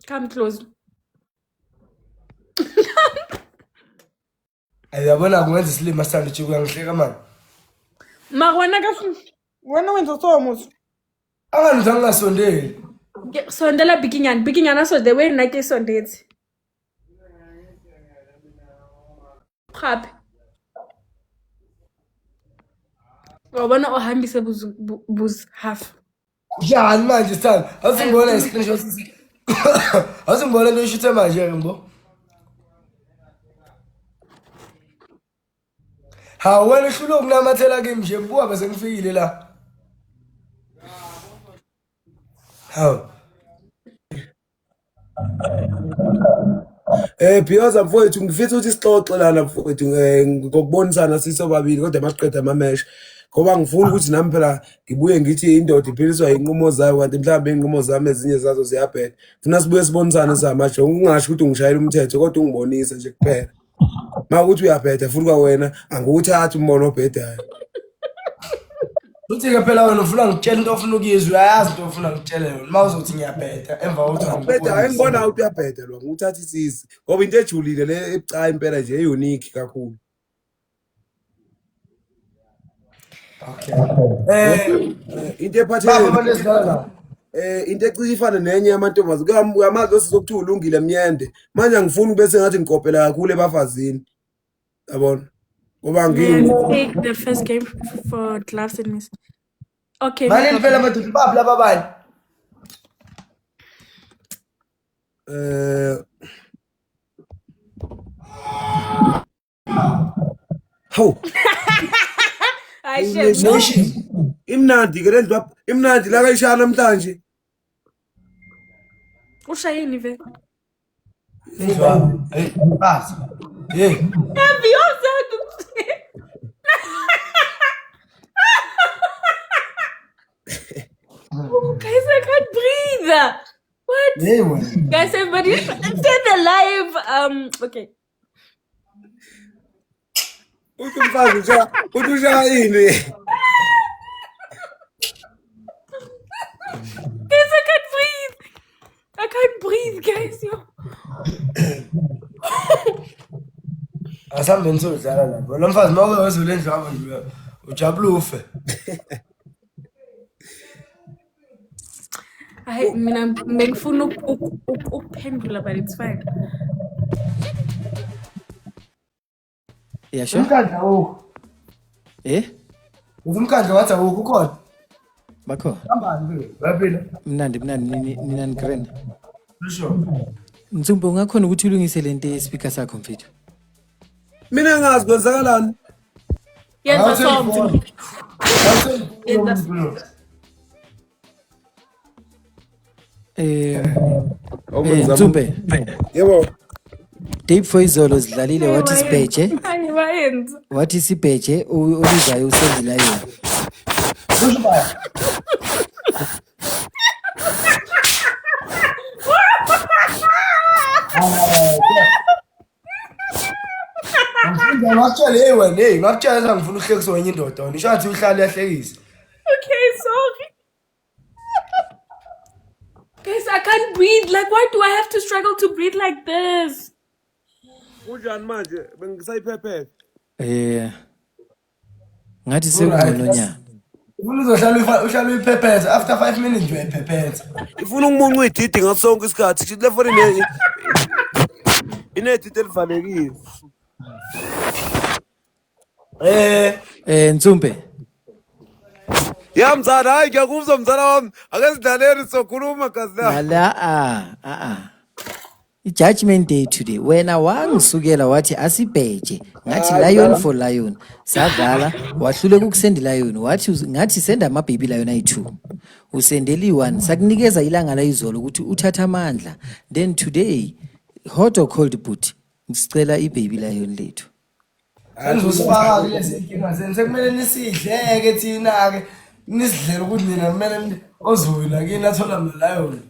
Come close. Ayabona kungenza isilima sithanda ujuka ngihleka manje. Wena wenza so much. Anganthi angasondeli. Sondela bikinyana so the way nake sondetse. Gape. Wabona ohambise buz half. Njani manje sithanda? Asingibona i-screenshot sisi. Asingibona lo shuthe manje ngbo. Ha wena hlulo kunamathela kimi nje buka bese ngifikile la. Hawu. Bhiyoza mfowethu ngifisa ukuthi sixoxe lana mfowethu ngokubonisana sisobabili kodwa masiqeda amamesh ngoba ngifuna ukuthi nami phela ngibuye ngithi indoda iphiliswa inqumo zayo kanti mhlawumbe inqumo zami ezinye zazo ziyabheda. Funa sibuye sibonisane samaje ungasho ukuthi ungishayela umthetho kodwa ungibonise nje kuphela. Mawukuthi uyabheda futhi kwawena angikuthathi umbono obhedayo. Uthi ke phela wena ufuna ngitshela into ofuna ukuyizwa uyayazi into ofuna ngitshele yona mawuzothi ngiyabheda emva kokuthi ngibheda engibona ukuthi uyabheda lo nguthatha isisi ngoba into ejulile le ebucayi impela nje unique kakhulu. Okay. Into ephathele into ecishe ifana nenye yamantombazana kuyamazi osizokuthi ulungile myende manje angifuni bese ngathi ngikopela kakhulu ebafazini yabona ngoba take the first game for gloves and miss. Okay. Manje phela madoda babla babani Hawu imnandi ke lendwa imnandi la kayishaya namhlanje ushayini ve hey basi hey Beyonce oh, guys, I can't breathe. What? hey Guys, everybody send the live. Okay. uthi mfazi nje uthi ushayini Guys, I can't breathe. I can't breathe, guys. Yo. asambe nisozala lapho lo mfazi mawuke wezule endlwabo nje ujabulufe Mina ngifuna ukuphendula but it's fine. Yeah, sure. umkhandla wokho umkhandla wathi awukho ukhona Bakho. hambani ke baphila Mnandi nina nigrand. lisho Ntsumbo ungakhona ukuthi ulungise lento ye-speaker sakho mfethu. mina ngazi kwenzakalani Yenza something. Ntsumbe. Yebo. Dave Foizolo zidlalile what is Beje? Wayenza. What is Beje? Ubizayo usenzile yona. Kusho baya. Ngakutshela wena hey ngakutshela ngifuna uhlekisa wenye indoda wena isho ngathi uhlala yahlekisa. Okay, sorry. Guys, I can't breathe. Like, why do I have to struggle to breathe like this? Kunjani manje bengisayiphephela. Ngathi sekungcono nya. Ufuna uzohlala uhlala uyiphephetha after 5 minutes nje uyiphephetha. Ifuna ukumunca ididi ngasonke isikhathi ngithi le phone inedidi elivalekile. Ntsumbe. Ya mzala hayi ngiyakuzwa mzala wami ake sidlaleni sokhuluma gazi la. La I-judgment day today wena wangisukela wathi asibheje ngathi lion for lion sadlala wahluleka ukusenda lion wathi ngathi senda ama baby lion ayi2 usendeli 1 sakunikeza ilanga la izolo ukuthi uthatha amandla then today hot or cold but ngisicela ibaby lion lethu Angizosifaka kulezi inkinga zenu sekumele nisidleke thina ke nisidlela ukuthi nina kumele ozwila kini athola lion.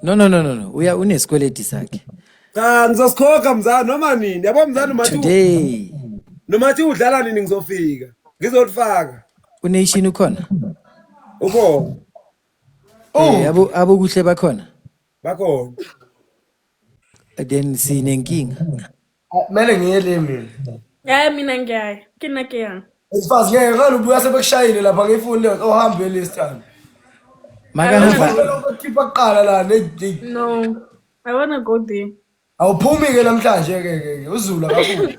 No uya unesikweledi sakhe Cha ngizosikhokha mzana noma nini yabo mzana mathi today noma thi udlala nini ngizofika ngizolifaka unation ukhona ukhona abo kuhle bakhona bakhona then sinenkinga. Kumele ngiyele mina. Yeah, mina ngiyaya. Kina ke yang. Isifazi ngeke ngalo ubuya sebekushayile lapha ngifuni le ohambe lesi time. Makahamba Ukukhipha kuqala la ne No, I wanna go there. awuphumi ke namhlanje ke uzulu akabuyi.